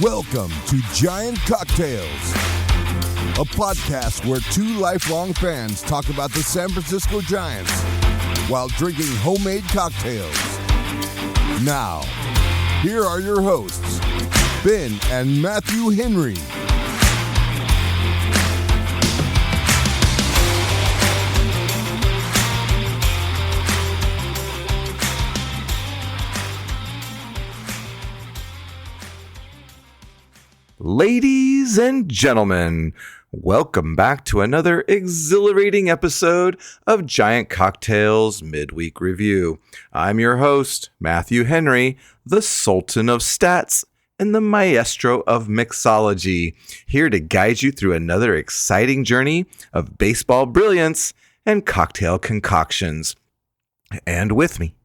Welcome to Giant Cocktails, a podcast where two lifelong fans talk about the San Francisco Giants while drinking homemade cocktails. Now, here are your hosts, Ben and Matthew Henry. Ladies and gentlemen, welcome back to another exhilarating episode of Giant Cocktails Midweek Review. I'm your host, Matthew Henry, the Sultan of Stats and the Maestro of Mixology, here to guide you through another exciting journey of baseball brilliance and cocktail concoctions. And with me,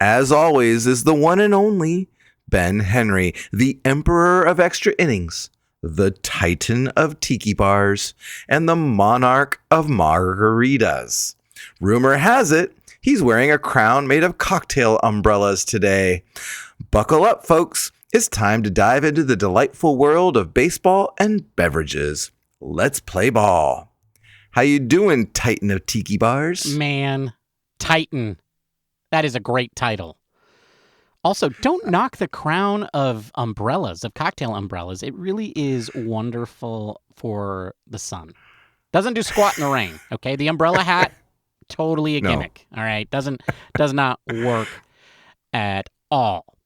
as always, is the one and only Ben Henry, the Emperor of Extra Innings, the Titan of Tiki Bars, and the Monarch of Margaritas. Rumor has it, he's wearing a crown made of cocktail umbrellas today. Buckle up, folks. It's time to dive into the delightful world of baseball and beverages. Let's play ball. How you doing, Titan of Tiki Bars? Man, Titan. That is a great title. Also, don't knock the crown of umbrellas, of cocktail umbrellas. It really is wonderful for the sun. Doesn't do squat in the rain, okay? The umbrella hat, totally a gimmick, all right? Does not work at all.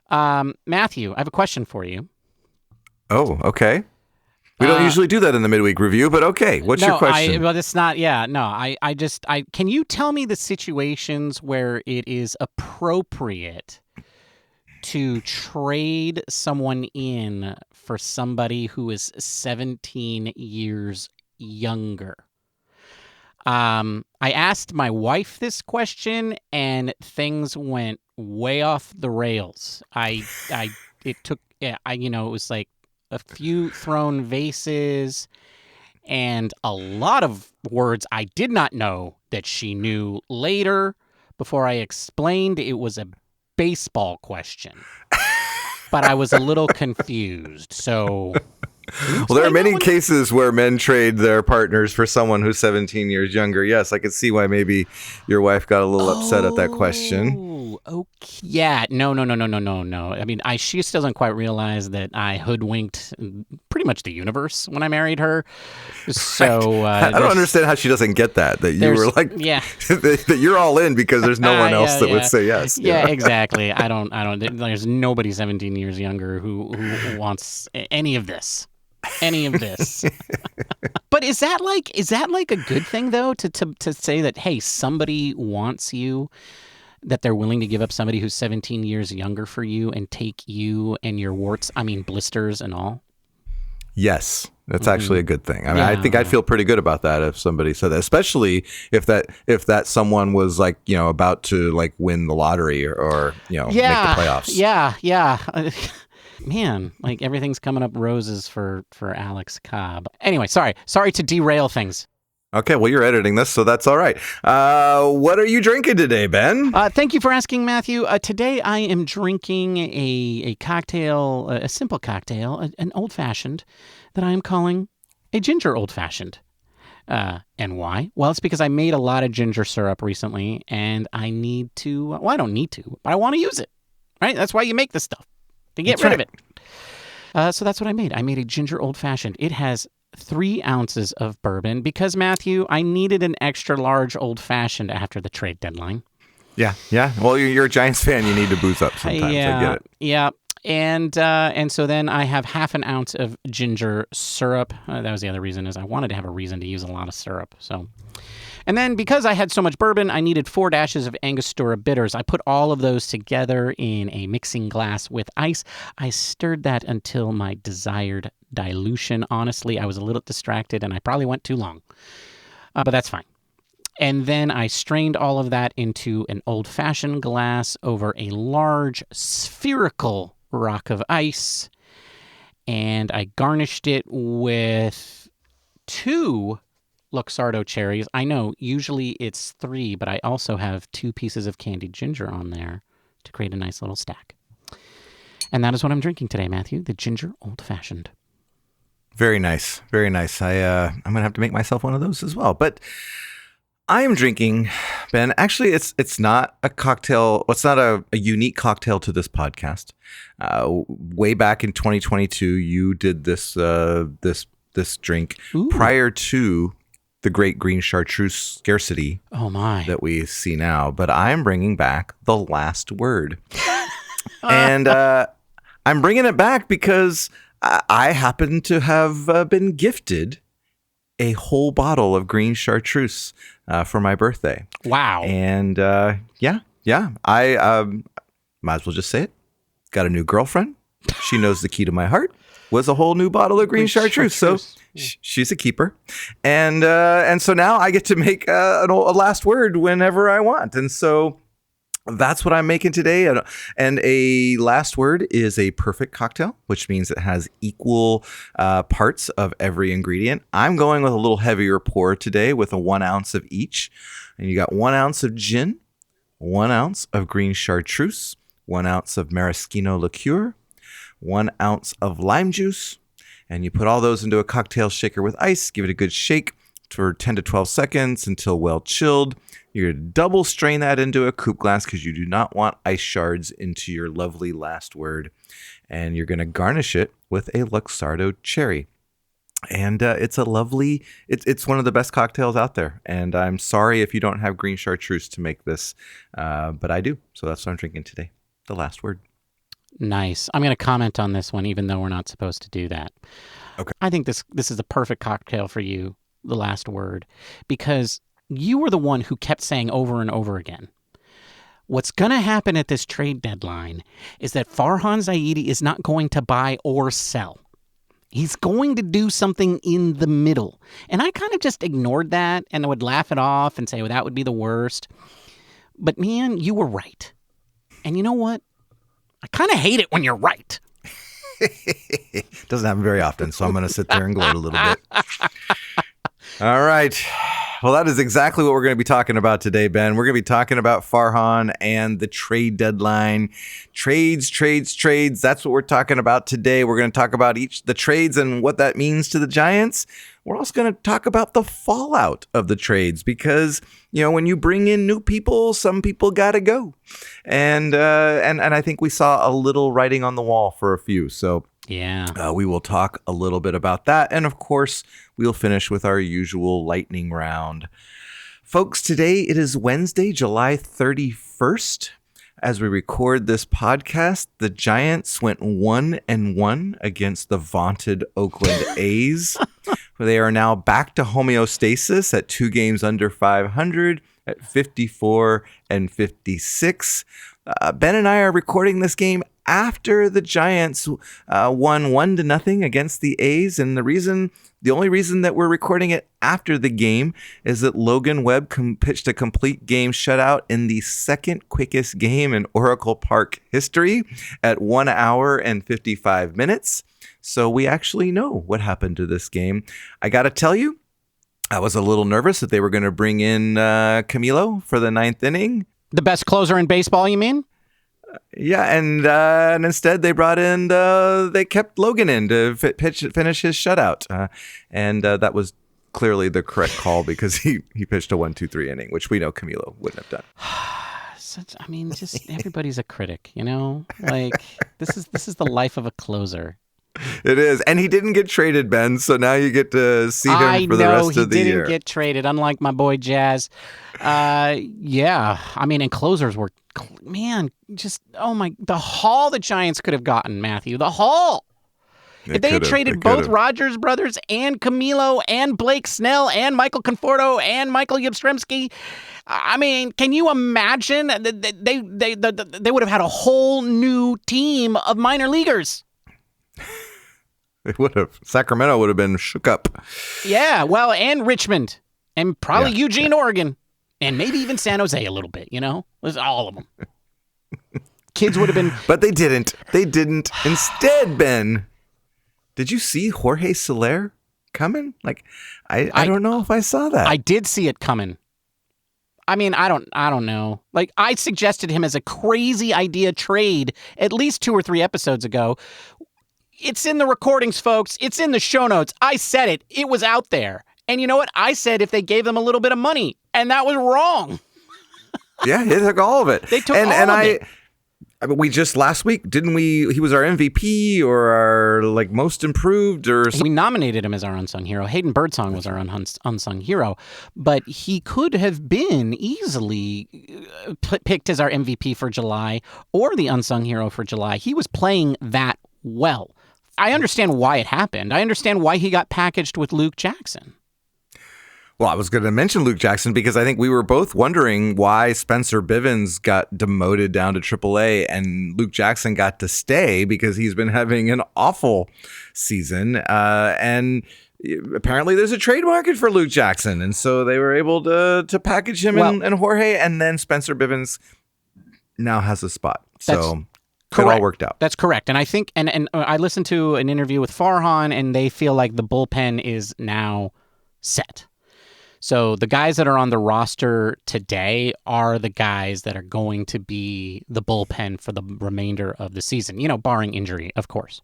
Matthew, I have a question for you. Oh, okay. We don't usually do that in the midweek review, but okay. What's your question? It's not, can you tell me the situations where it is appropriate to trade someone in for somebody who is 17 years younger? I asked my wife this question and things went way off the rails. It was like a few thrown vases and a lot of words I did not know that she knew later before I explained it was a baseball question. But I was a little confused, so... Well, there are many cases where men trade their partners for someone who's 17 years younger. Yes, I could see why maybe your wife got a little upset at that question. Oh, okay. Yeah, no. I mean, she still doesn't quite realize that I hoodwinked pretty much the universe when I married her. So I don't understand how she doesn't get that you were like, that you're all in because there's no one else that would say yes. Yeah, exactly. I don't. There's nobody 17 years younger who wants any of this. But is that like a good thing though to say that, hey, somebody wants you, that they're willing to give up somebody who's 17 years younger for you and take you and your warts, blisters and all? Yes, that's actually a good thing. I mean, I think I'd feel pretty good about that if somebody said that, especially if that someone was like, about to like win the lottery or make the playoffs. Yeah. Man, like everything's coming up roses for Alex Cobb. Anyway, sorry to derail things. Okay, well, you're editing this, so that's all right. What are you drinking today, Ben? Thank you for asking, Matthew. Today I am drinking a cocktail, a simple cocktail, an old-fashioned that I am calling a ginger old-fashioned. And why? Well, it's because I made a lot of ginger syrup recently, and I need to... Well, I don't need to, but I want to use it, right? That's why you make this stuff. To get rid of it. So that's what I made. I made a ginger old-fashioned. It has 3 ounces of bourbon because, Matthew, I needed an extra large old-fashioned after the trade deadline. Yeah. Well, you're a Giants fan. You need to booze up sometimes. I get it. Yeah. And so then I have half an ounce of ginger syrup. That was the other reason, is I wanted to have a reason to use a lot of syrup. And then because I had so much bourbon, I needed 4 dashes of Angostura bitters. I put all of those together in a mixing glass with ice. I stirred that until my desired dilution. Honestly, I was a little distracted and I probably went too long. But that's fine. And then I strained all of that into an old-fashioned glass over a large spherical rock of ice. And I garnished it with 2 Luxardo cherries. I know, usually it's 3, but I also have 2 pieces of candied ginger on there to create a nice little stack. And that is what I'm drinking today, Matthew, the ginger old-fashioned. Very nice. Very nice. I'm going to have to make myself one of those as well. But I am drinking, Ben. Actually, it's not a cocktail. It's not a unique cocktail to this podcast. Way back in 2022, you did this drink prior to the great Green Chartreuse scarcity. Oh my! That we see now. But I am bringing back the last word, and I'm bringing it back because I happen to have been gifted a whole bottle of Green Chartreuse for my birthday. Wow. And yeah, I might as well just say it. Got a new girlfriend. She knows the key to my heart. Was a whole new bottle of Green Chartreuse. So she's a keeper. And so now I get to make a last word whenever I want. And so that's what I'm making today. And a last word is a perfect cocktail, which means it has equal parts of every ingredient. I'm going with a little heavier pour today with a 1 ounce of each. And you got 1 ounce of gin, 1 ounce of Green Chartreuse, 1 ounce of Maraschino Liqueur, 1 ounce of lime juice. And you put all those into a cocktail shaker with ice, give it a good shake for 10 to 12 seconds until well chilled. You're going to double strain that into a coupe glass because you do not want ice shards into your lovely last word. And you're going to garnish it with a Luxardo cherry. And it's a lovely, it's one of the best cocktails out there. And I'm sorry if you don't have Green Chartreuse to make this, but I do. So that's what I'm drinking today. The last word. Nice. I'm going to comment on this one, even though we're not supposed to do that. Okay. I think this is a perfect cocktail for you, the last word, because you were the one who kept saying over and over again, what's going to happen at this trade deadline is that Farhan Zaidi is not going to buy or sell. He's going to do something in the middle. And I kind of just ignored that and I would laugh it off and say, well, that would be the worst. But man, you were right. And you know what? I kind of hate it when you're right. Doesn't happen very often, so I'm going to sit there and gloat a little bit. All right. Well, that is exactly what we're going to be talking about today, Ben. We're going to be talking about Farhan and the trade deadline. Trades. That's what we're talking about today. We're going to talk about the trades and what that means to the Giants. We're also going to talk about the fallout of the trades because, you know, when you bring in new people, some people got to go. And I think we saw a little writing on the wall for a few. So yeah, we will talk a little bit about that. And of course, we'll finish with our usual lightning round. Folks, today it is Wednesday, July 31st. As we record this podcast, the Giants went 1-1 against the vaunted Oakland A's. They are now back to homeostasis at 2 games under 500 at 54-56. Ben and I are recording this game after the Giants won 1-0 against the A's. And the only reason that we're recording it after the game is that Logan Webb pitched a complete game shutout in the second quickest game in Oracle Park history at 1 hour and 55 minutes. So we actually know what happened to this game. I got to tell you, I was a little nervous that they were going to bring in Camilo for the 9th inning. The best closer in baseball, you mean? Yeah, and instead they brought in, they kept Logan in to finish his shutout. And that was clearly the correct call because he pitched a 1-2-3 inning, which we know Camilo wouldn't have done. Just everybody's a critic, you know? Like, this is the life of a closer. It is. And he didn't get traded, Ben, so now you get to see him for the rest of the year. He didn't get traded, unlike my boy Jazz. Yeah. I mean, and closers were, man, just, the haul the Giants could have gotten, Matthew. The haul. If they had traded both Rogers brothers and Camilo and Blake Snell and Michael Conforto and Michael Yastrzemski, I mean, can you imagine? They would have had a whole new team of minor leaguers. They would have. Sacramento would have been shook up. Yeah, well, and Richmond, and probably Eugene, Oregon, and maybe even San Jose a little bit, you know? It was all of them. Kids would have been... But they didn't. Instead, Ben, did you see Jorge Soler coming? Like, I don't know if I saw that. I did see it coming. I mean, I don't know. Like, I suggested him as a crazy idea trade at least 2 or 3 episodes ago. It's in the recordings, folks. It's in the show notes. I said it. It was out there. And you know what? I said if they gave them a little bit of money, and that was wrong. Yeah, they took all of it. They took all of it. I mean, we just last week, didn't we? He was our MVP or our like most improved or something. We nominated him as our unsung hero. Hayden Birdsong was our unsung hero, but he could have been easily picked as our MVP for July or the unsung hero for July. He was playing that well. I understand why it happened. I understand why he got packaged with Luke Jackson. Well, I was going to mention Luke Jackson because I think we were both wondering why Spencer Bivens got demoted down to AAA and Luke Jackson got to stay because he's been having an awful season. And apparently there's a trade market for Luke Jackson. And so they were able to package him and Jorge. And then Spencer Bivens now has a spot. So it all worked out. That's correct. And I think, and I listened to an interview with Farhan, and they feel like the bullpen is now set. So the guys that are on the roster today are the guys that are going to be the bullpen for the remainder of the season, barring injury, of course.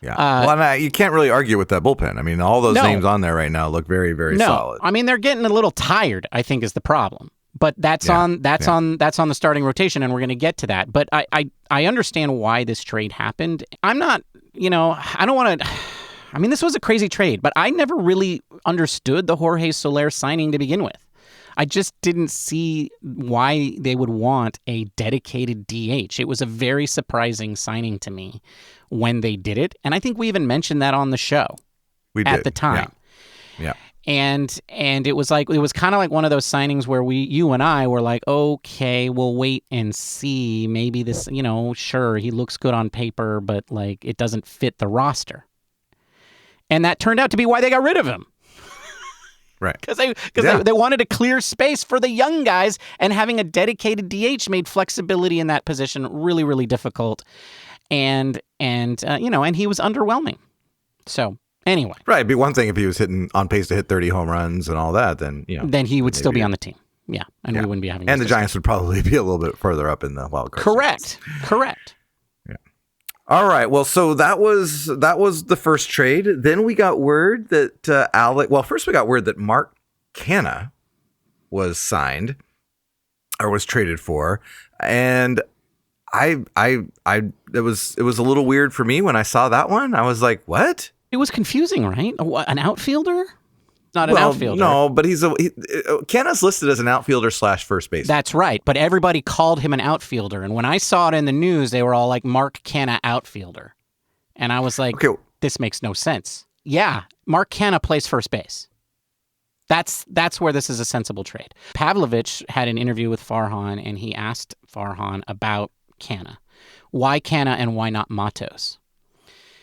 Yeah. You can't really argue with that bullpen. I mean, all those names on there right now look very, very solid. I mean, they're getting a little tired, I think, is the problem. But that's on the starting rotation, and we're going to get to that. But I understand why this trade happened. I'm not, I don't want to. I mean, this was a crazy trade, but I never really understood the Jorge Soler signing to begin with. I just didn't see why they would want a dedicated DH. It was a very surprising signing to me when they did it, and I think we even mentioned that on the show at the time. Yeah. And it was kind of like one of those signings where you and I were like, okay, we'll wait and see. Maybe this, sure, he looks good on paper, but like it doesn't fit the roster. And that turned out to be why they got rid of him. Right. Because they wanted to clear space for the young guys, and having a dedicated DH made flexibility in that position really, really difficult. And he was underwhelming. So anyway. Right. It'd be one thing if he was on pace to hit 30 home runs and all that, then, Then he would still be on the team. Yeah. And we wouldn't be having. And the Giants would probably be a little bit further up in the wild card. Correct. Yeah. All right. Well, so that was the first trade. Then we got word that first we got word that Mark Canha was signed or was traded for, and it was a little weird for me when I saw that one. I was like, what? It was confusing, right? An outfielder? Not an outfielder. No, but Canha's listed as an outfielder / first baseman. That's right, but everybody called him an outfielder, and when I saw it in the news, they were all like, Mark Canha outfielder. And I was like, This makes no sense. Yeah, Mark Canha plays first base. That's where this is a sensible trade. Pavlovich had an interview with Farhan, and he asked Farhan about Canha. Why Canha and why not Matos?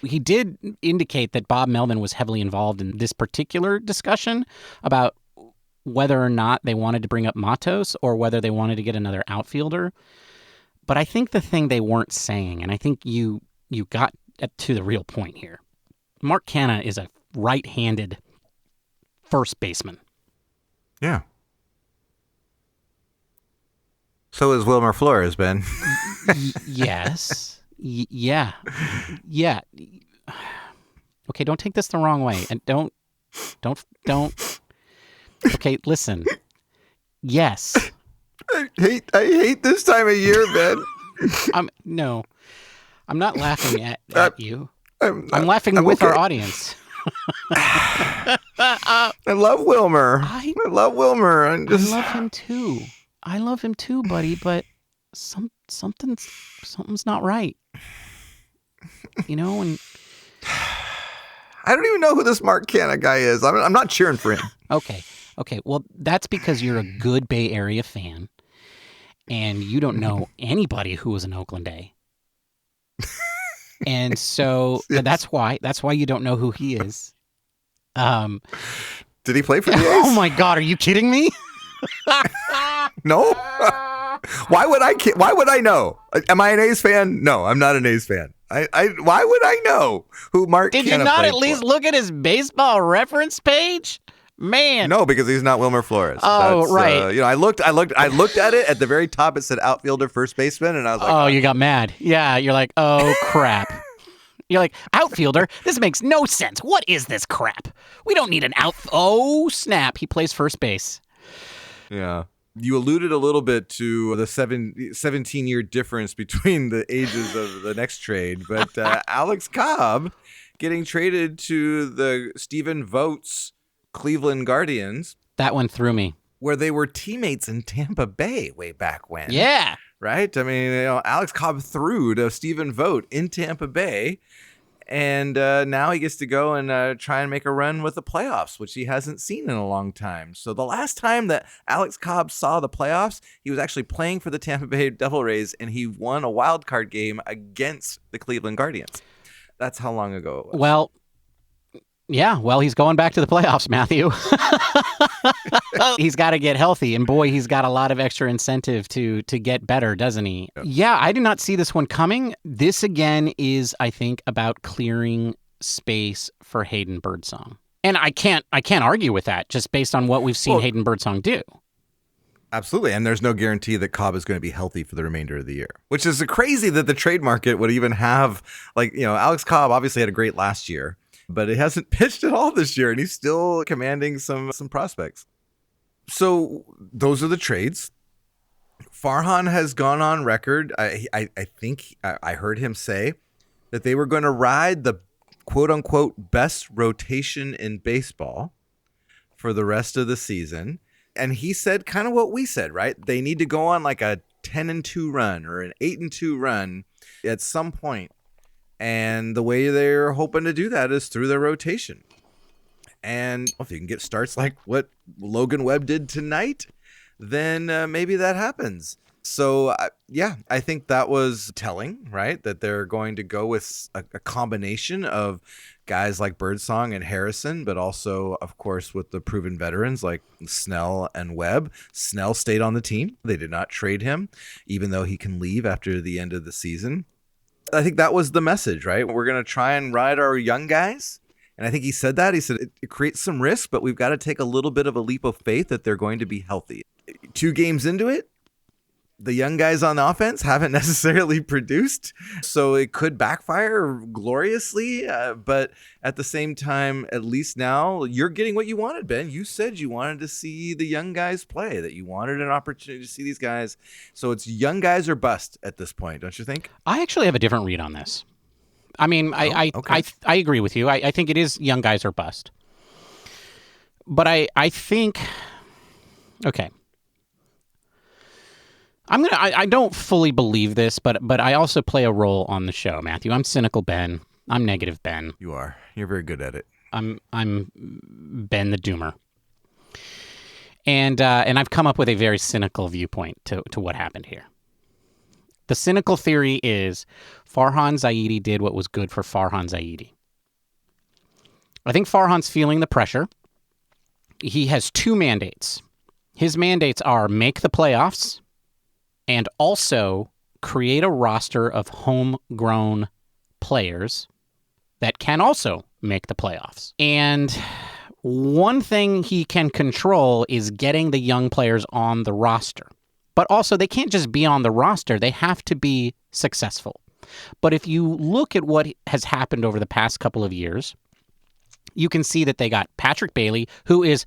He did indicate that Bob Melvin was heavily involved in this particular discussion about whether or not they wanted to bring up Matos or whether they wanted to get another outfielder. But I think the thing they weren't saying, and I think you got to the real point here, Mark Canha is a right-handed first baseman. Yeah. So is Wilmer Flores, Ben. Yes. Yeah. Okay, don't take this the wrong way, and don't. Okay, listen. Yes. I hate this time of year, Ben. I'm not laughing at you. I'm laughing with our audience. I love Wilmer. I love Wilmer. I love him too. I love him too, buddy. But something's not right. And I don't even know who this Mark Canha guy is. I'm not cheering for him. Okay. Well, that's because you're a good Bay Area fan, and you don't know anybody who was an Oakland A. And so yes. That's why you don't know who he is. Did he play for the A's? Oh my God, are you kidding me? No. Why would I know? Am I an A's fan? No, I'm not an A's fan. Why would I know who Mark Canha Did you not at least look at his baseball reference page? Man. No, because he's not Wilmer Flores. Oh, right. I looked at it at the very top. It said outfielder, first baseman, and I was like, oh, you got mad. Yeah, you're like, oh crap. You're like, outfielder? This makes no sense. What is this crap? We don't need an Oh, snap. He plays first base. Yeah. You alluded a little bit to the 17-year difference between the ages of the next trade, but Alex Cobb getting traded to the Stephen Vogt's Cleveland Guardians. That one threw me. Where they were teammates in Tampa Bay way back when. Yeah. Right? I mean, Alex Cobb threw to Stephen Vogt in Tampa Bay, and now he gets to go and try and make a run with the playoffs, which he hasn't seen in a long time. So the last time that Alex Cobb saw the playoffs, he was actually playing for the Tampa Bay Devil Rays, and he won a wild card game against the Cleveland Guardians. That's how long ago it was. Well, yeah, he's going back to the playoffs, Matthew. He's got to get healthy, and boy, he's got a lot of extra incentive to get better, doesn't he? Yep. Yeah, I did not see this one coming. This, again, is, I think, about clearing space for Hayden Birdsong. And I can't argue with that, just based on what we've seen Hayden Birdsong do. Absolutely, and there's no guarantee that Cobb is going to be healthy for the remainder of the year, which is crazy that the trade market would even have, Alex Cobb obviously had a great last year, but he hasn't pitched at all this year, and he's still commanding some prospects. So those are the trades. Farhan has gone on record. I think I heard him say that they were going to ride the quote-unquote best rotation in baseball for the rest of the season. And he said kind of what we said, right? They need to go on like a 10-2 run or an 8-2 run at some point. And the way they're hoping to do that is through their rotation. And if you can get starts like what Logan Webb did tonight, then maybe that happens. So, I think that was telling, right? That they're going to go with a combination of guys like Birdsong and Harrison, but also, of course, with the proven veterans like Snell and Webb. Snell stayed on the team. They did not trade him, even though he can leave after the end of the season. I think that was the message, right? We're going to try and ride our young guys. And I think he said that. He said it creates some risk, but we've got to take a little bit of a leap of faith that they're going to be healthy. 2 games into it, the young guys on offense haven't necessarily produced, so it could backfire gloriously. But at the same time, at least now you're getting what you wanted, Ben. You said you wanted to see the young guys play, that you wanted an opportunity to see these guys. So it's young guys or bust at this point, don't you think? I actually have a different read on this. I mean, I agree with you. I think it is young guys or bust. But I think, okay. I don't fully believe this, but I also play a role on the show, Matthew. I'm cynical Ben. I'm negative Ben. You are. You're very good at it. I'm Ben the Doomer. And I've come up with a very cynical viewpoint to what happened here. The cynical theory is Farhan Zaidi did what was good for Farhan Zaidi. I think Farhan's feeling the pressure. He has 2 mandates. His mandates are make the playoffs and also create a roster of homegrown players that can also make the playoffs. And one thing he can control is getting the young players on the roster. But also, they can't just be on the roster. They have to be successful. But if you look at what has happened over the past couple of years, you can see that they got Patrick Bailey, who is,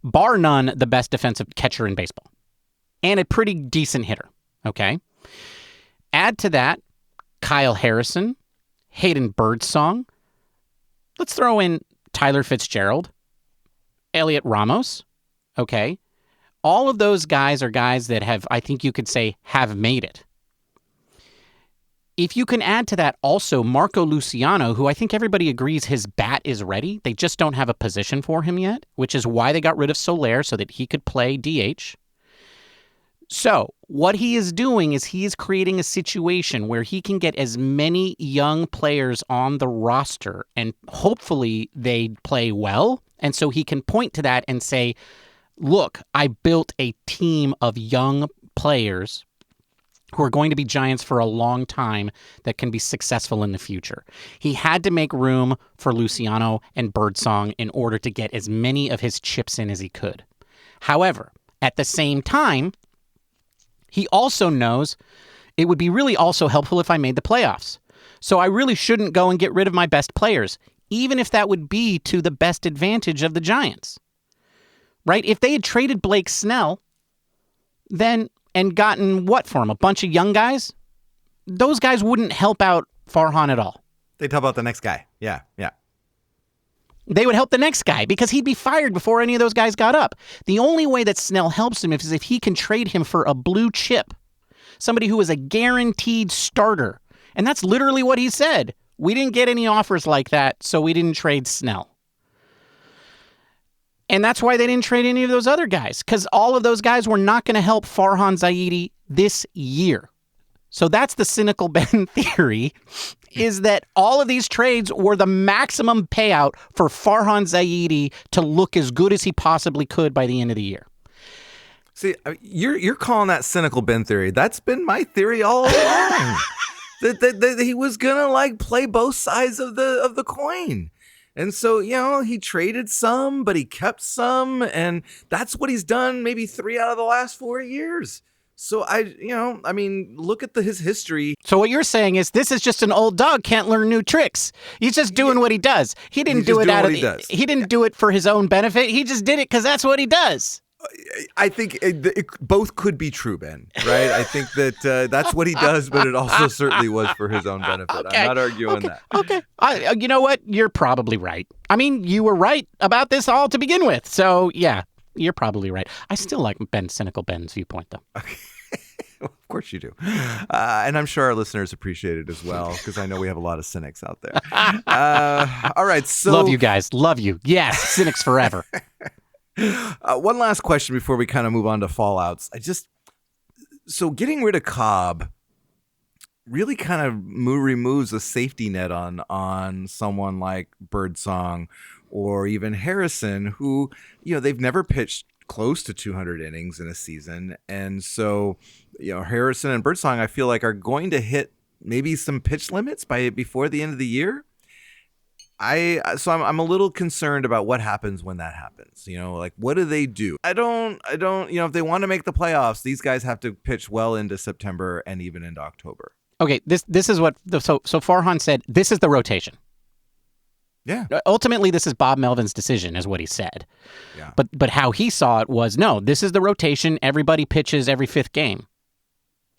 bar none, the best defensive catcher in baseball, and a pretty decent hitter, okay? Add to that Kyle Harrison, Hayden Birdsong. Let's throw in Tyler Fitzgerald, Elliot Ramos, okay? All of those guys are guys that have, I think you could say, have made it. If you can add to that also Marco Luciano, who I think everybody agrees his bat is ready. They just don't have a position for him yet, which is why they got rid of Soler so that he could play DH. So what he is doing is he is creating a situation where he can get as many young players on the roster, and hopefully they play well. And so he can point to that and say, look, I built a team of young players who are going to be Giants for a long time that can be successful in the future. He had to make room for Luciano and Birdsong in order to get as many of his chips in as he could. However, at the same time, he also knows it would be really also helpful if I made the playoffs. So I really shouldn't go and get rid of my best players, even if that would be to the best advantage of the Giants. Right? If they had traded Blake Snell, then and gotten what for him? A bunch of young guys? Those guys wouldn't help out Farhan at all. They'd help out the next guy. Yeah. They would help the next guy because he'd be fired before any of those guys got up. The only way that Snell helps him is if he can trade him for a blue chip, somebody who is a guaranteed starter. And that's literally what he said. We didn't get any offers like that, so we didn't trade Snell. And that's why they didn't trade any of those other guys, because all of those guys were not going to help Farhan Zaidi this year. So that's the cynical Ben theory, is that all of these trades were the maximum payout for Farhan Zaidi to look as good as he possibly could by the end of the year. See, you're calling that cynical Ben theory. That's been my theory all along. that he was gonna play both sides of the coin. And so, he traded some, but he kept some, and that's what he's done maybe 3 out of the last 4 years. So look at his history. So what you're saying is this is just an old dog can't learn new tricks. He's just doing what he does. He didn't do it he didn't do it for his own benefit. He just did it because that's what he does. I think it both could be true, Ben, right? I think that that's what he does, but it also certainly was for his own benefit. Okay. I'm not arguing that. Okay. You know what? You're probably right. I mean, you were right about this all to begin with. So, yeah, you're probably right. I still like Cynical Ben's viewpoint, though. Okay. Of course you do. And I'm sure our listeners appreciate it as well, because I know we have a lot of cynics out there. All right. So love you guys. Love you. Yes. Cynics forever. One last question before we kind of move on to fallouts. So getting rid of Cobb really kind of removes a safety net on someone like Birdsong or even Harrison, who, they've never pitched close to 200 innings in a season. And so, Harrison and Birdsong, I feel like, are going to hit maybe some pitch limits before the end of the year. I'm a little concerned about what happens when that happens. What do they do? I don't, if they want to make the playoffs, these guys have to pitch well into September and even into October. Okay, this is what so Farhan said, this is the rotation. Yeah. Ultimately, this is Bob Melvin's decision, is what he said. Yeah. But how he saw it was, no, this is the rotation. Everybody pitches every 5th game.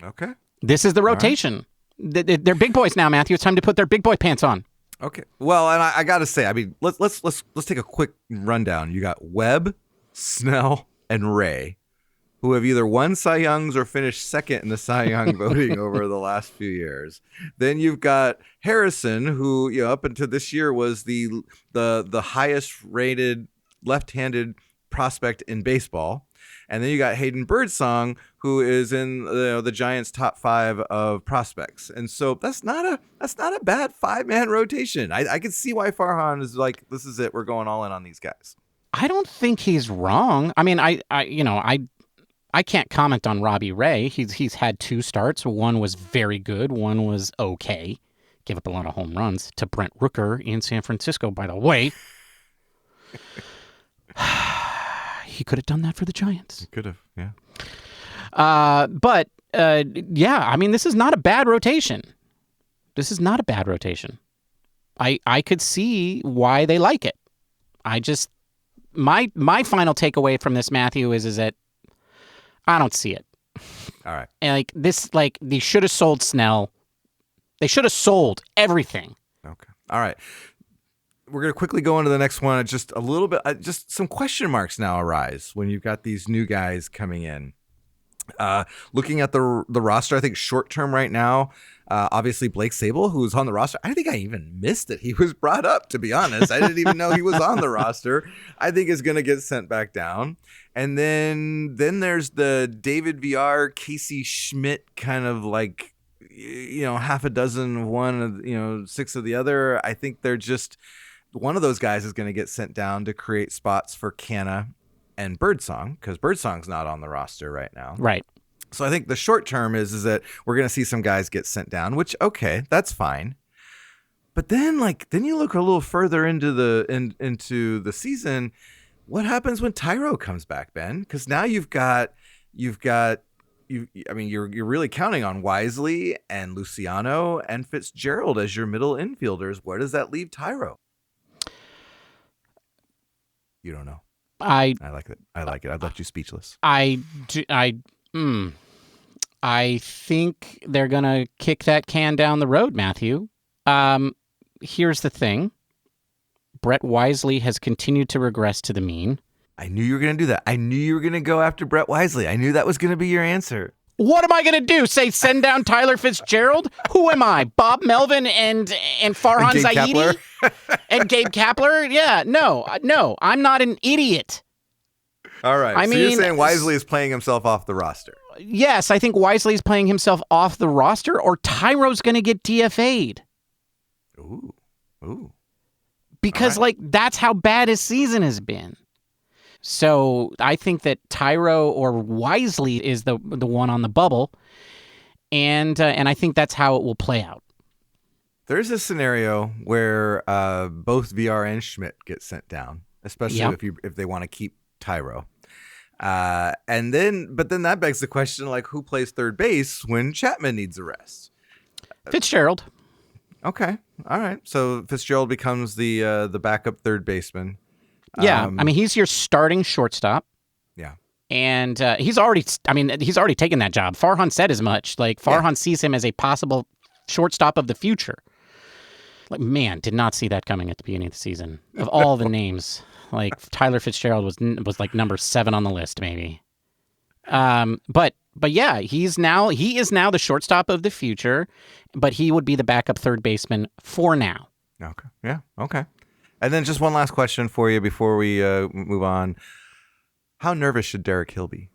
Okay. This is the rotation. Right. They're big boys now, Matthew. It's time to put their big boy pants on. Okay. Well, and I got to say, let's take a quick rundown. You got Webb, Snell, and Ray, who have either won Cy Youngs or finished second in the Cy Young voting over the last few years. Then you've got Harrison, who up until this year was the highest rated left-handed prospect in baseball. And then you got Hayden Birdsong, who is in the Giants' top 5 of prospects. And so that's not a bad 5-man rotation. I can see why Farhan is like, this is it. We're going all in on these guys. I don't think he's wrong. I mean, I can't comment on Robbie Ray. He's had 2 starts. One was very good. One was okay. Gave up a lot of home runs to Brent Rooker in San Francisco, by the way. He could have done that for the Giants. He could have, yeah. But I mean, this is not a bad rotation. This is not a bad rotation. I could see why they like it. My final takeaway from this, Matthew, is that I don't see it. All right. And they should have sold Snell. They should have sold everything. Okay. All right. We're going to quickly go into the next one. Just a little bit, just some question marks now arise when you've got these new guys coming in. Looking at the roster, I think short term right now, obviously Blake Sable, who's on the roster. I think I even missed that he was brought up, to be honest. I didn't even know he was on the roster. I think is going to get sent back down. And then there's the David VR, Casey Schmidt kind of half a dozen of one, 6 of the other. I think they're just... One of those guys is going to get sent down to create spots for Canha and Birdsong, because Birdsong's not on the roster right now. Right. So I think the short term is that we're going to see some guys get sent down, which, okay, that's fine. But then you look a little further into the season. What happens when Thairo comes back, Ben? Because now you're really counting on Wisely and Luciano and Fitzgerald as your middle infielders. Where does that leave Thairo? You don't know. I like it. I've left you speechless. I think they're gonna kick that can down the road, Matthew. Here's the thing. Brett Wisely has continued to regress to the mean. I knew you were going to do that. I knew you were going to go after Brett Wisely. I knew that was going to be your answer. What am I going to do? Say send down Tyler Fitzgerald? Who am I? Bob Melvin and Farhan Zaidi? And Gabe Kapler? Yeah, no, I'm not an idiot. All right. So you're saying Wisely is playing himself off the roster? Yes, I think Wisely is playing himself off the roster, or Tyro's going to get DFA'd. Ooh. Because that's how bad his season has been. So I think that Thairo or Wisely is the one on the bubble, and I think that's how it will play out. There's a scenario where both VR and Schmidt get sent down, especially if they want to keep Thairo. But then that begs the question, who plays third base when Chapman needs a rest? Fitzgerald. Okay. All right. So Fitzgerald becomes the backup third baseman. Yeah. He's your starting shortstop. Yeah. And he's already taken that job. Farhan said as much. Farhan sees him as a possible shortstop of the future. Did not see that coming at the beginning of the season. Of all the names, Tyler Fitzgerald was number 7 on the list, maybe. But yeah, he is now the shortstop of the future, but he would be the backup third baseman for now. Okay. Yeah. Okay. And then just one last question for you before we move on. How nervous should Derek Hill be?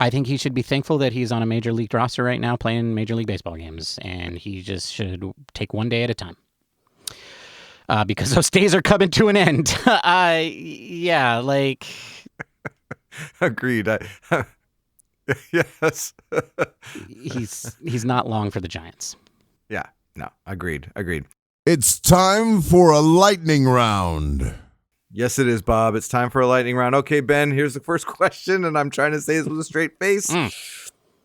I think he should be thankful that he's on a major league roster right now playing Major League Baseball games, and he just should take one day at a time. Because those days are coming to an end. Agreed. Yes. He's not long for the Giants. Yeah. No. Agreed. It's time for a lightning round. Yes, it is, Bob. It's time for a lightning round. Okay, Ben, here's the first question, and I'm trying to say this with a straight face.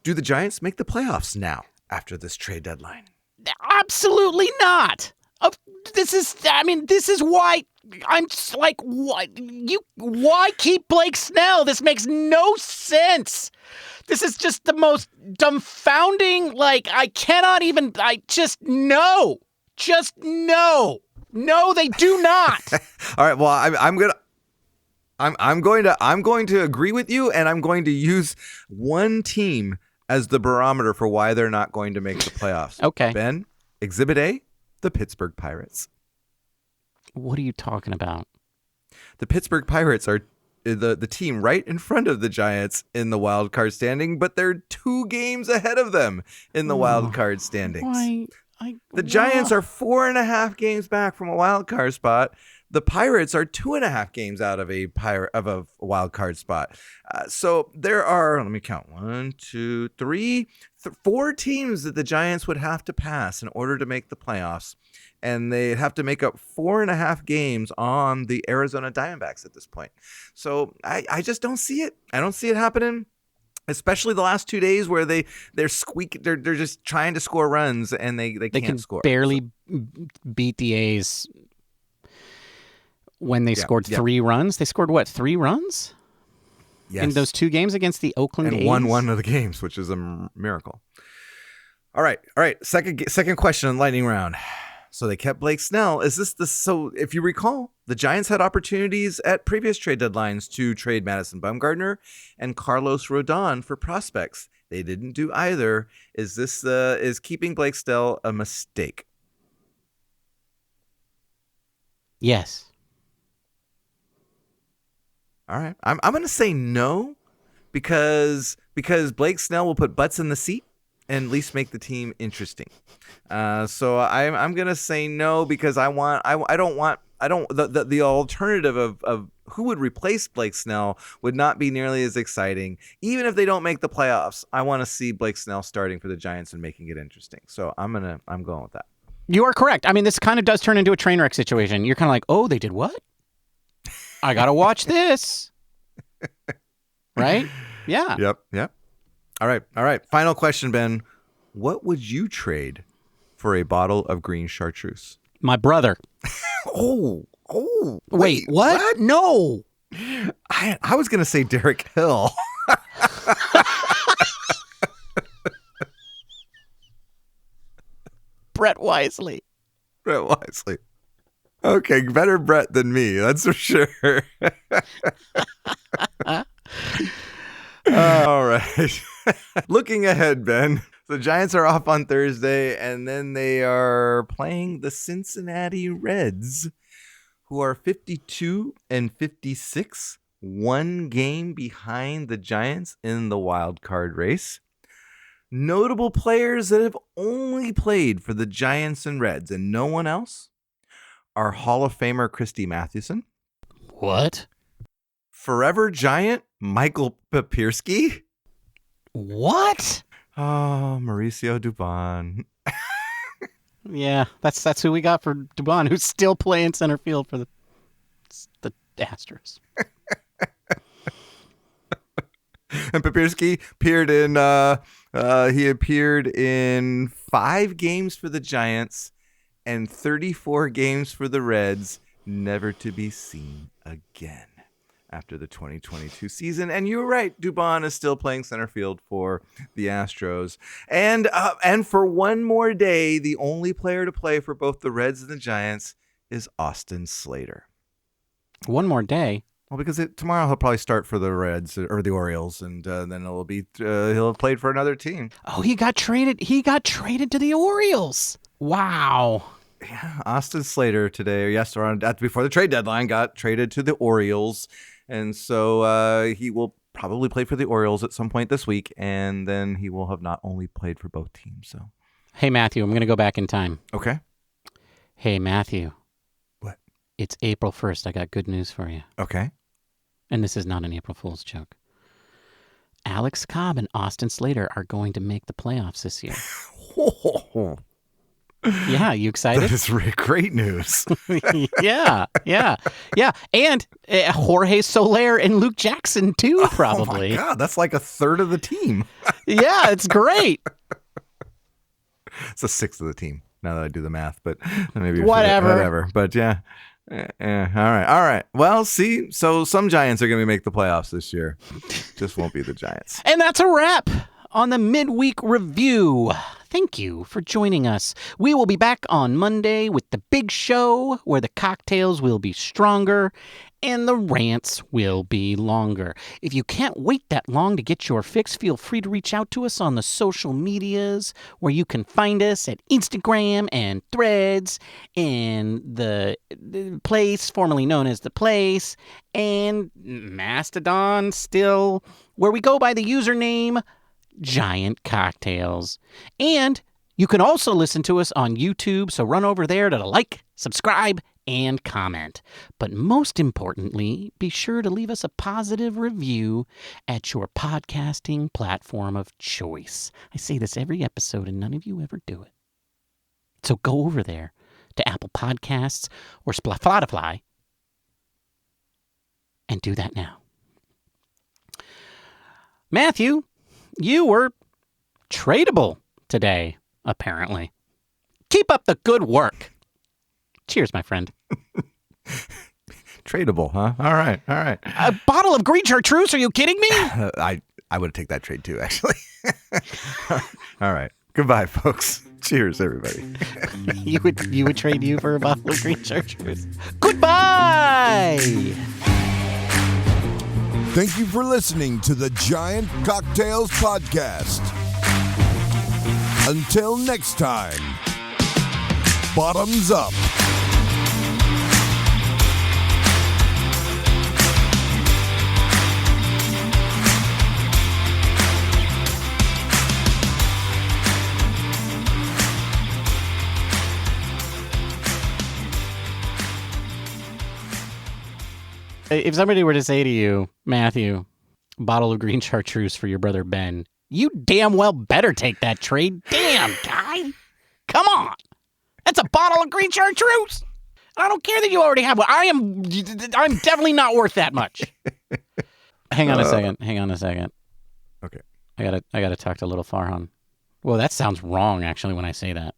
Do the Giants make the playoffs now after this trade deadline? Absolutely not. This is why I'm just why keep Blake Snell? This makes no sense. This is just the most dumbfounding, No, they do not. All right. Well, I'm going to agree with you, and I'm going to use one team as the barometer for why they're not going to make the playoffs. Okay. Ben, Exhibit A, the Pittsburgh Pirates. What are you talking about? The Pittsburgh Pirates are the team right in front of the Giants in the wild card standing, but they're 2 games ahead of them in the wild card standings. Why? The Giants are 4.5 games back from a wild card spot. The Pirates are 2.5 games out of a wild card spot. So there are, let me count, 1, 2, 3, 4 teams that the Giants would have to pass in order to make the playoffs. And they'd have to make up 4.5 games on the Arizona Diamondbacks at this point. So I just don't see it. I don't see it happening. Especially the last 2 days where they're just trying to score runs and they can't score. They barely beat the A's when they scored 3 runs. They scored what, 3 runs? Yes. In those 2 games against the Oakland A's? And won one of the games, which is a miracle. All right. Second question, lightning round. So they kept Blake Snell. So if you recall, the Giants had opportunities at previous trade deadlines to trade Madison Bumgarner and Carlos Rodon for prospects. They didn't do either. Is keeping Blake Snell a mistake? Yes. All right. I'm going to say no because Blake Snell will put butts in the seat and at least make the team interesting. So I'm gonna say no because the alternative of who would replace Blake Snell would not be nearly as exciting. Even if they don't make the playoffs, I want to see Blake Snell starting for the Giants and making it interesting. So I'm going with that. You are correct. I mean, this kind of does turn into a train wreck situation. You're kind of like, oh, they did what? I got to watch this. Right? Yeah. Yep. All right. Final question, Ben. What would you trade for a bottle of Green Chartreuse? My brother. Oh. Wait, what? No. I was going to say Derek Hill. Brett Wisely. Okay, better Brett than me, that's for sure. All right. Looking ahead, Ben. The Giants are off on Thursday, and then they are playing the Cincinnati Reds, who are 52-56, one game behind the Giants in the wild card race. Notable players that have only played for the Giants and Reds and no one else are Hall of Famer Christy Mathewson. What? Forever Giant Michael Papierski. What? Oh, Mauricio Dubon. Yeah, that's who we got for Dubon, who's still playing center field for the Astros. And Papierski appeared in 5 games for the Giants and 34 games for the Reds, never to be seen again after the 2022 season. And you're right, Dubon is still playing center field for the Astros. And for one more day, the only player to play for both the Reds and the Giants is Austin Slater. One more day? Well, because tomorrow he'll probably start for the Reds or the Orioles, and then he'll have played for another team. Oh, he got traded. He got traded to the Orioles. Wow. Yeah, Austin Slater today, before the trade deadline, got traded to the Orioles, and so he will probably play for the Orioles at some point this week, and then he will have not only played for both teams. So, hey Matthew, I'm going to go back in time. Okay. Hey Matthew. What? It's April 1st. I got good news for you. Okay. And this is not an April Fool's joke. Alex Cobb and Austin Slater are going to make the playoffs this year. Yeah, you excited? That is great news. Yeah. And Jorge Soler and Luke Jackson, too, probably. Oh, my God. That's like a third of the team. Yeah, it's great. It's a sixth of the team, now that I do the math. But maybe whatever. But yeah. All right. Well, see, so some Giants are going to make the playoffs this year. Just won't be the Giants. And that's a wrap on the midweek review. Thank you for joining us. We will be back on Monday with the big show where the cocktails will be stronger and the rants will be longer. If you can't wait that long to get your fix, feel free to reach out to us on the social medias where you can find us at Instagram and Threads and the place formerly known as The Place and Mastodon still, where we go by the username Giant Cocktails. And you can also listen to us on YouTube, so run over there to like, subscribe, and comment. But most importantly, be sure to leave us a positive review at your podcasting platform of choice. I say this every episode and none of you ever do it. So go over there to Apple Podcasts or Spotify and do that now. Matthew, you were tradable today, apparently. Keep up the good work. Cheers, my friend. Tradable, huh? All right. A bottle of Green Chartreuse? Are you kidding me? I would take that trade too, actually. All right. Goodbye, folks. Cheers, everybody. You would trade you for a bottle of Green Chartreuse. Goodbye! Thank you for listening to the Giant Cocktails Podcast. Until next time, bottoms up. If somebody were to say to you, Matthew, bottle of Green Chartreuse for your brother Ben, you damn well better take that trade. Damn, guy. Come on. That's a bottle of Green Chartreuse. I don't care that you already have one. I'm definitely not worth that much. Hang on a second. Okay. I gotta talk to little Farhan. Well, that sounds wrong actually when I say that.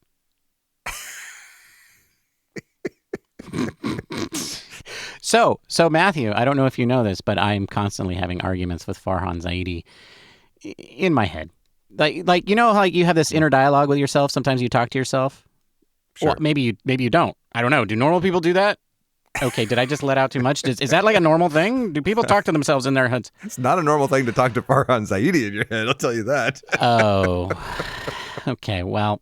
So Matthew, I don't know if you know this, but I'm constantly having arguments with Farhan Zaidi in my head. Like you know how you have this inner dialogue with yourself. Sometimes you talk to yourself. Sure. Or maybe you don't. I don't know. Do normal people do that? Okay, did I just let out too much? Is that like a normal thing? Do people talk to themselves in their heads? It's not a normal thing to talk to Farhan Zaidi in your head, I'll tell you that. Oh. Okay, well.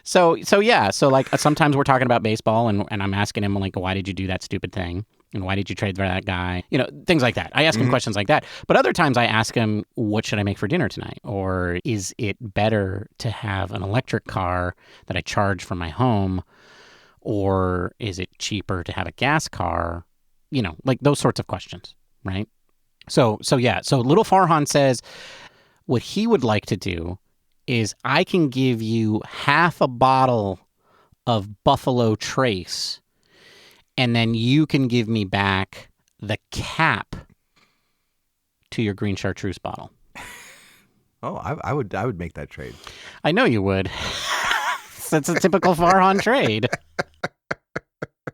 So yeah, so like sometimes we're talking about baseball and I'm asking him like, why did you do that stupid thing? And why did you trade for that guy? You know, things like that. I ask him questions like that. But other times I ask him, what should I make for dinner tonight? Or is it better to have an electric car that I charge from my home? Or is it cheaper to have a gas car? You know, like those sorts of questions, right? So yeah. So little Farhan says what he would like to do is I can give you half a bottle of Buffalo Trace, and then you can give me back the cap to your Green Chartreuse bottle. Oh, I would make that trade. I know you would. It's a typical Farhan trade.